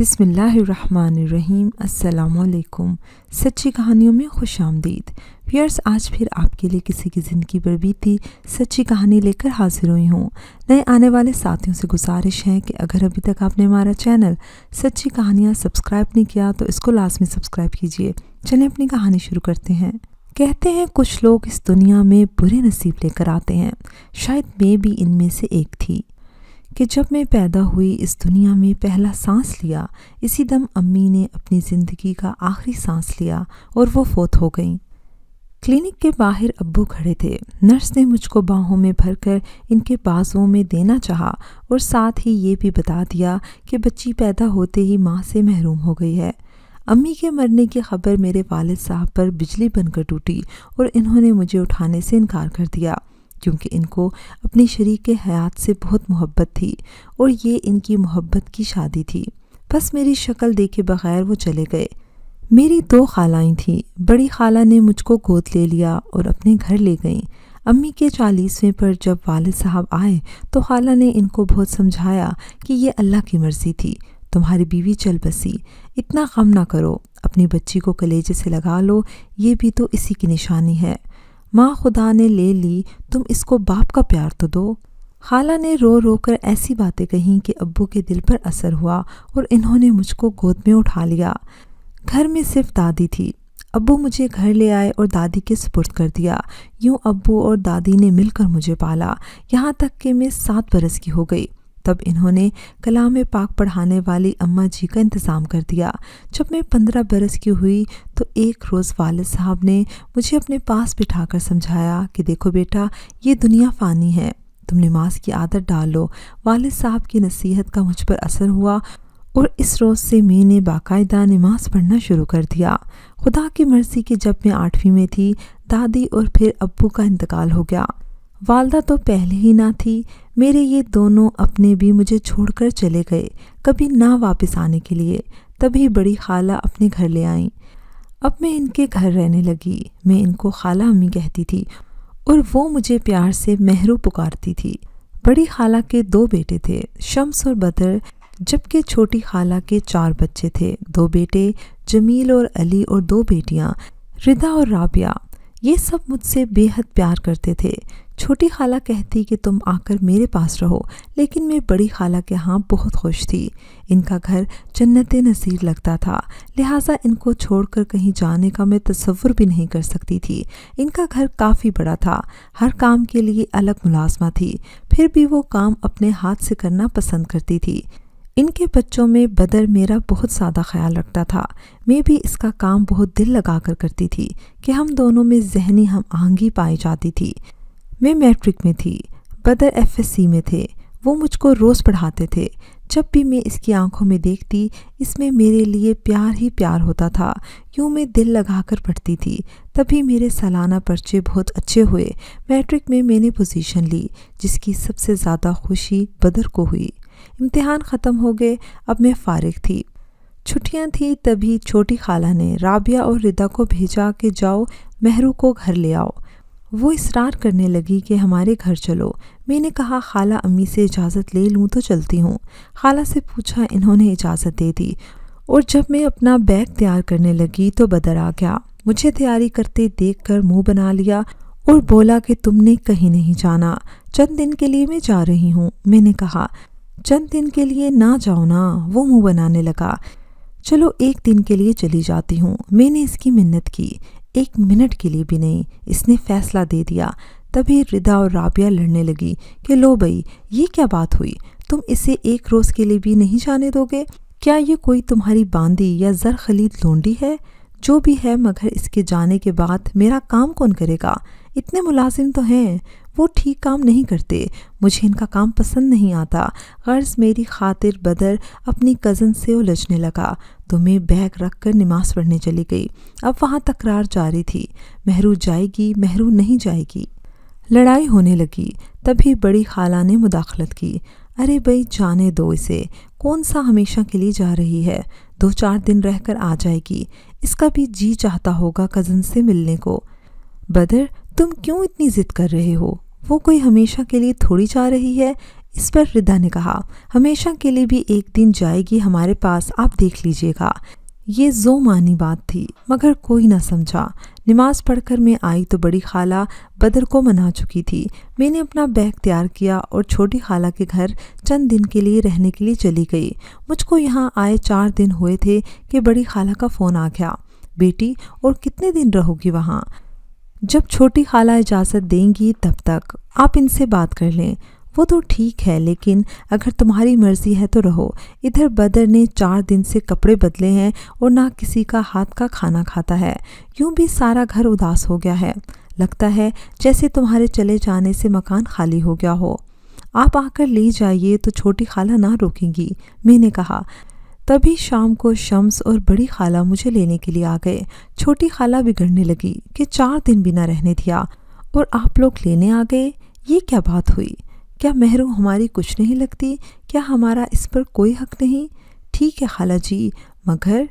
بسم اللہ الرحمن الرحیم۔ السلام علیکم۔ سچی کہانیوں میں خوش آمدید ویئرس، آج پھر آپ کے لیے کسی کی زندگی پر بیتی سچی کہانی لے کر حاضر ہوئی ہوں۔ نئے آنے والے ساتھیوں سے گزارش ہے کہ اگر ابھی تک آپ نے ہمارا چینل سچی کہانیاں سبسکرائب نہیں کیا تو اس کو لازمی سبسکرائب کیجیے۔ چلیں اپنی کہانی شروع کرتے ہیں۔ کہتے ہیں کچھ لوگ اس دنیا میں برے نصیب لے کر آتے ہیں، شاید میں بھی ان میں سے ایک تھی کہ جب میں پیدا ہوئی اس دنیا میں پہلا سانس لیا، اسی دم امی نے اپنی زندگی کا آخری سانس لیا اور وہ فوت ہو گئیں۔ کلینک کے باہر ابو کھڑے تھے۔ نرس نے مجھ کو باہوں میں بھر کر ان کے بازوؤں میں دینا چاہا اور ساتھ ہی یہ بھی بتا دیا کہ بچی پیدا ہوتے ہی ماں سے محروم ہو گئی ہے۔ امی کے مرنے کی خبر میرے والد صاحب پر بجلی بن کر ٹوٹی اور انہوں نے مجھے اٹھانے سے انکار کر دیا، کیونکہ ان کو اپنی شریک حیات سے بہت محبت تھی اور یہ ان کی محبت کی شادی تھی۔ بس میری شکل دیکھے بغیر وہ چلے گئے۔ میری 2 خالائیں تھیں۔ بڑی خالہ نے مجھ کو گود لے لیا اور اپنے گھر لے گئیں۔ امی کے 40ویں پر جب والد صاحب آئے تو خالہ نے ان کو بہت سمجھایا کہ یہ اللہ کی مرضی تھی، تمہاری بیوی چل بسی، اتنا غم نہ کرو، اپنی بچی کو کلیجے سے لگا لو، یہ بھی تو اسی کی نشانی ہے، ماں خدا نے لے لی، تم اس کو باپ کا پیار تو دو۔ خالہ نے رو رو کر ایسی باتیں کہیں کہ ابو کے دل پر اثر ہوا اور انہوں نے مجھ کو گود میں اٹھا لیا۔ گھر میں صرف دادی تھی۔ ابو مجھے گھر لے آئے اور دادی کے سپرد کر دیا۔ یوں ابو اور دادی نے مل کر مجھے پالا، یہاں تک کہ میں 7 برس کی ہو گئی۔ تب انہوں نے کلام پاک پڑھانے والی اماں جی کا انتظام کر دیا۔ جب میں 15 برس کی ہوئی تو ایک روز والد صاحب نے مجھے اپنے پاس بٹھا کر سمجھایا کہ دیکھو بیٹا، یہ دنیا فانی ہے، تم نماز کی عادت ڈال لو۔ والد صاحب کی نصیحت کا مجھ پر اثر ہوا اور اس روز سے میں نے باقاعدہ نماز پڑھنا شروع کر دیا۔ خدا کی مرضی کہ جب میں 8ویں میں تھی، دادی اور پھر ابو کا انتقال ہو گیا۔ والدہ تو پہلے ہی نہ تھی، میرے یہ دونوں اپنے بھی مجھے چھوڑ کر چلے گئے، کبھی نہ واپس آنے کے لیے۔ تبھی بڑی خالہ اپنے گھر لے آئیں۔ اب میں ان کے گھر رہنے لگی۔ میں ان کو خالہ امی کہتی تھی اور وہ مجھے پیار سے مہرو پکارتی تھی۔ بڑی خالہ کے 2 بیٹے تھے، شمس اور بدر، جبکہ چھوٹی خالہ کے 4 بچے تھے، 2 بیٹے جمیل اور علی اور 2 بیٹیاں ردا اور رابعہ۔ یہ سب مجھ سے بے حد پیار کرتے تھے۔ چھوٹی خالہ کہتی کہ تم آ کر میرے پاس رہو، لیکن میں بڑی خالہ کے ہاں بہت خوش تھی۔ ان کا گھر جنت نظیر لگتا تھا، لہٰذا ان کو چھوڑ کر کہیں جانے کا میں تصور بھی نہیں کر سکتی تھی۔ ان کا گھر کافی بڑا تھا، ہر کام کے لیے الگ ملازمہ تھی، پھر بھی وہ کام اپنے ہاتھ سے کرنا پسند کرتی تھی۔ ان کے بچوں میں بدر میرا بہت زیادہ خیال رکھتا تھا، میں بھی اس کا کام بہت دل لگا کر کرتی تھی کہ ہم دونوں میں ذہنی ہم آہنگی پائی جاتی تھی۔ میں میٹرک میں تھی، بدر FSC میں تھے، وہ مجھ کو روز پڑھاتے تھے۔ جب بھی میں اس کی آنکھوں میں دیکھتی، اس میں میرے لیے پیار ہی پیار ہوتا تھا، یوں میں دل لگا کر پڑھتی تھی۔ تبھی میرے سالانہ پرچے بہت اچھے ہوئے۔ میٹرک میں نے پوزیشن لی، جس کی سب سے زیادہ خوشی بدر کو ہوئی۔ امتحان ختم ہو گئے، اب میں فارغ تھی، چھٹیاں تھیں۔ تبھی چھوٹی خالہ نے رابعہ اور ردا کو بھیجا کہ جاؤ مہرو کو گھر لے آؤ۔ وہ اصرار کرنے لگی کہ ہمارے گھر چلو۔ میں نے کہا خالہ امی سے اجازت لے لوں تو چلتی ہوں۔ خالہ سے پوچھا، انہوں نے اجازت دے دی، اور جب میں اپنا بیگ تیار کرنے لگی تو بدر آ گیا۔ مجھے تیاری کرتے دیکھ کر منہ بنا لیا اور بولا کہ تم نے کہیں نہیں جانا، چند دن کے لیے میں جا رہی ہوں۔ میں نے کہا چند دن کے لیے نہ جاؤ نا۔ وہ منہ بنانے لگا، چلو 1 دن کے لیے چلی جاتی ہوں۔ میں نے اس کی منت کی، 1 منٹ کے لیے بھی نہیں۔ اس نے فیصلہ دے دیا۔ تبھی ردا اور رابعہ لڑنے لگی کہ لو بھائی، یہ کیا بات ہوئی، تم اسے 1 روز کے لیے بھی نہیں جانے دو گے؟ کیا یہ کوئی تمہاری باندی یا زر خلید لونڈی ہے؟ جو بھی ہے، مگر اس کے جانے کے بعد میرا کام کون کرے گا؟ اتنے ملازم تو ہیں، وہ ٹھیک کام نہیں کرتے، مجھے ان کا کام پسند نہیں آتا۔ غرض میری خاطر بدر اپنی کزن سے الجھنے لگا تو میں بیگ رکھ کر نماز پڑھنے چلی گئی۔ اب وہاں تکرار جاری تھی، مہرو جائے گی، مہرو نہیں جائے گی۔ لڑائی ہونے لگی۔ تبھی بڑی خالہ نے مداخلت کی، ارے بھائی جانے دو اسے، کون سا ہمیشہ کے لیے جا رہی ہے، 2-4 دن رہ کر آ جائے گی، اس کا بھی جی چاہتا ہوگا کزن سے ملنے کو۔ بدر، تم کیوں اتنی ضد کر رہے ہو؟ وہ کوئی ہمیشہ کے لیے تھوڑی جا رہی ہے، اس پر ردا نے کہا، ہمیشہ کے لیے بھی ایک دن جائے گی ہمارے پاس، آپ دیکھ لیجئے گا۔ یہ ذو معنی بات تھی مگر کوئی نہ سمجھا۔ نماز پڑھ کر میں آئی تو بڑی خالہ بدر کو منا چکی تھی۔ میں نے اپنا بیگ تیار کیا اور چھوٹی خالہ کے گھر چند دن کے لیے رہنے کے لیے چلی گئی۔ مجھ کو یہاں آئے 4 دن ہوئے تھے کہ بڑی خالہ کا فون آ گیا، بیٹی اور کتنے دن رہو گی وہاں؟ جب چھوٹی خالہ اجازت دیں گی تب تک آپ ان سے بات کر لیں۔ وہ تو ٹھیک ہے لیکن اگر تمہاری مرضی ہے تو رہو۔ ادھر بدر نے 4 دن سے کپڑے بدلے ہیں اور نہ کسی کا ہاتھ کا کھانا کھاتا ہے۔ یوں بھی سارا گھر اداس ہو گیا ہے، لگتا ہے جیسے تمہارے چلے جانے سے مکان خالی ہو گیا ہو۔ آپ آ کر لے جائیے تو چھوٹی خالہ نہ روکیں گی، میں نے کہا۔ تبھی شام کو شمس اور بڑی خالہ مجھے لینے کے لیے آ گئے۔ چھوٹی خالہ بگڑنے لگی کہ 4 دن بھی نہ رہنے دیا اور آپ لوگ لینے آ گئے، یہ کیا بات ہوئی؟ کیا مہرو ہماری کچھ نہیں لگتی؟ کیا ہمارا اس پر کوئی حق نہیں؟ ٹھیک ہے خالہ جی، مگر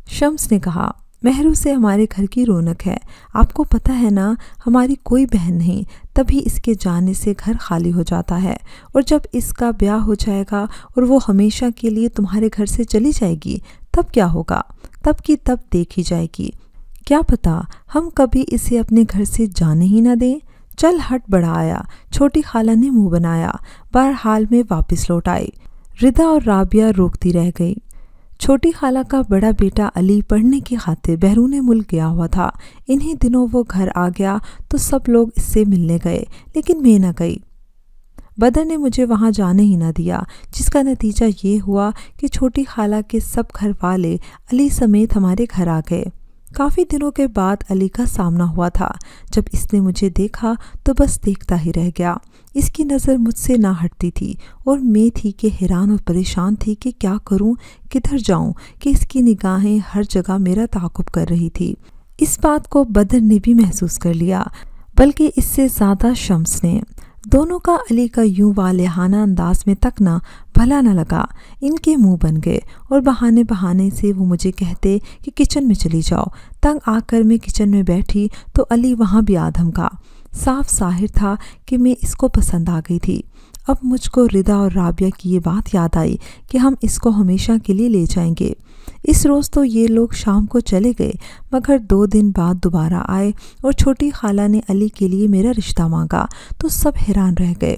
شمس نے کہا، مہرو سے ہمارے گھر کی رونق ہے، آپ کو پتہ ہے نا، ہماری کوئی بہن نہیں، تبھی اس کے جانے سے گھر خالی ہو جاتا ہے، اور جب اس کا بیاہ ہو جائے گا اور وہ ہمیشہ کے لیے تمہارے گھر سے چلی جائے گی تب کیا ہوگا؟ تب کی تب دیکھی جائے گی، کیا پتہ ہم کبھی اسے اپنے گھر سے جانے ہی نہ دیں۔ چل ہٹ بڑا آیا، چھوٹی خالہ نے منہ بنایا، بہرحال میں واپس لوٹ آئی۔ ردا اور رابعہ روکتی رہ گئی۔ چھوٹی خالہ کا بڑا بیٹا علی پڑھنے کی خاطر بیرون ملک گیا ہوا تھا۔ انہی دنوں وہ گھر آ گیا تو سب لوگ اس سے ملنے گئے لیکن میں نہ گئی۔ بدر نے مجھے وہاں جانے ہی نہ دیا، جس کا نتیجہ یہ ہوا کہ چھوٹی خالہ کے سب گھر والے علی سمیت ہمارے گھر آ گئے۔ کافی دنوں کے بعد علی کا سامنا ہوا تھا۔ جب اس نے مجھے دیکھا تو بس دیکھتا ہی رہ گیا۔ اس کی نظر مجھ سے نہ ہٹتی تھی اور میں تھی کہ حیران اور پریشان تھی کہ کیا کروں، کدھر جاؤں، کہ اس کی نگاہیں ہر جگہ میرا تعاقب کر رہی تھی۔ اس بات کو بدر نے بھی محسوس کر لیا، بلکہ اس سے زیادہ شمس نے۔ دونوں کا علی کا یوں والہانہ انداز میں تکنا بھلا نہ لگا۔ ان کے منہ بن گئے اور بہانے سے وہ مجھے کہتے کہ کچن میں چلی جاؤ۔ تنگ آ کر میں کچن میں بیٹھی تو علی وہاں بھی آدھم کا۔ صاف ظاہر تھا کہ میں اس کو پسند آ گئی تھی۔ اب مجھ کو ردا اور رابعہ کی یہ بات یاد آئی کہ ہم اس کو ہمیشہ کے لیے لے جائیں گے۔ اس روز تو یہ لوگ شام کو چلے گئے مگر 2 دن بعد دوبارہ آئے اور چھوٹی خالہ نے علی کے لیے میرا رشتہ مانگا تو سب حیران رہ گئے۔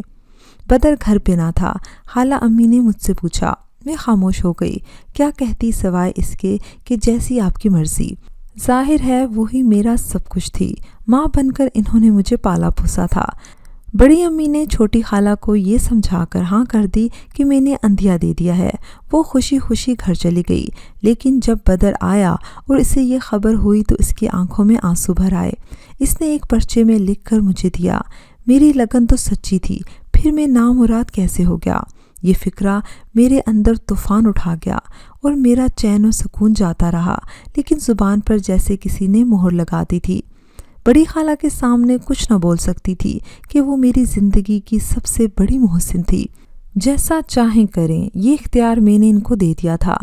بدر گھر پہ نہ تھا۔ خالہ امی نے مجھ سے پوچھا، میں خاموش ہو گئی۔ کیا کہتی سوائے اس کے کہ جیسی آپ کی مرضی۔ ظاہر ہے وہی میرا سب کچھ تھی، ماں بن کر انہوں نے مجھے پالا پوسا تھا۔ بڑی امی نے چھوٹی خالہ کو یہ سمجھا کر ہاں کر دی کہ میں نے اندھیا دے دیا ہے۔ وہ خوشی خوشی گھر چلی گئی، لیکن جب بدر آیا اور اسے یہ خبر ہوئی تو اس کی آنکھوں میں آنسو بھر آئے۔ اس نے ایک پرچے میں لکھ کر مجھے دیا۔ میری لگن تو سچی تھی، پھر میں نامراد کیسے ہو گیا؟ یہ فکرہ میرے اندر طوفان اٹھا گیا اور میرا چین و سکون جاتا رہا، لیکن زبان پر جیسے کسی نے مہر لگا دی تھی۔ بڑی خالہ کے سامنے کچھ نہ بول سکتی تھی کہ وہ میری زندگی کی سب سے بڑی محسن تھی۔ جیسا چاہیں کریں، یہ اختیار میں نے ان کو دے دیا تھا۔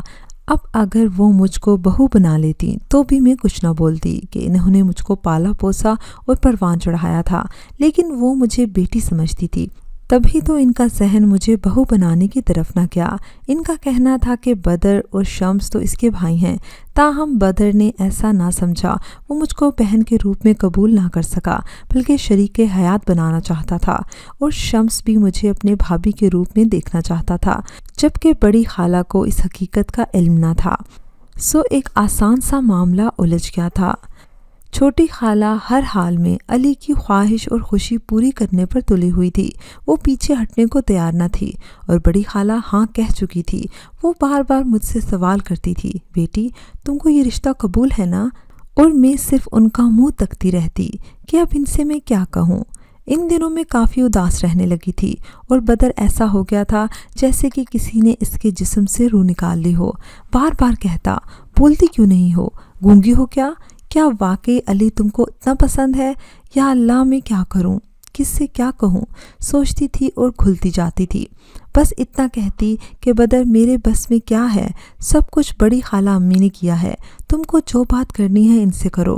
اب اگر وہ مجھ کو بہو بنا لیتی تو بھی میں کچھ نہ بولتی کہ انہوں نے مجھ کو پالا پوسا اور پروان چڑھایا تھا، لیکن وہ مجھے بیٹی سمجھتی تھی۔ تبھی تو ان کا ذہن مجھے بہو بنانے کی طرف نہ گیا۔ ان کا کہنا تھا کہ بدر اور شمس تو اس کے بھائی ہیں، تاہم بدر نے ایسا نہ سمجھا۔ وہ مجھ کو بہن کے روپ میں قبول نہ کر سکا بلکہ شریک حیات بنانا چاہتا تھا، اور شمس بھی مجھے اپنے بھابھی کے روپ میں دیکھنا چاہتا تھا، جبکہ بڑی خالہ کو اس حقیقت کا علم نہ تھا۔ سو ایک آسان سا معاملہ الجھ گیا تھا۔ چھوٹی خالہ ہر حال میں علی کی خواہش اور خوشی پوری کرنے پر تلی ہوئی تھی، وہ پیچھے ہٹنے کو تیار نہ تھی، اور بڑی خالہ ہاں کہہ چکی تھی۔ وہ بار بار مجھ سے سوال کرتی تھی، بیٹی تم کو یہ رشتہ قبول ہے نا؟ اور میں صرف ان کا منہ تکتی رہتی کہ اب ان سے میں کیا کہوں۔ ان دنوں میں کافی اداس رہنے لگی تھی، اور بدر ایسا ہو گیا تھا جیسے کہ کسی نے اس کے جسم سے روح نکال لی ہو۔ بار بار کہتا، بولتی کیوں نہیں ہو، گونگی ہو کیا واقعی علی تم کو اتنا پسند ہے؟ یا اللہ میں کیا کروں، کس سے کیا کہوں، سوچتی تھی اور کھلتی جاتی تھی۔ بس اتنا کہتی کہ بدر میرے بس میں کیا ہے، سب کچھ بڑی خالہ امی نے کیا ہے، تم کو جو بات کرنی ہے ان سے کرو،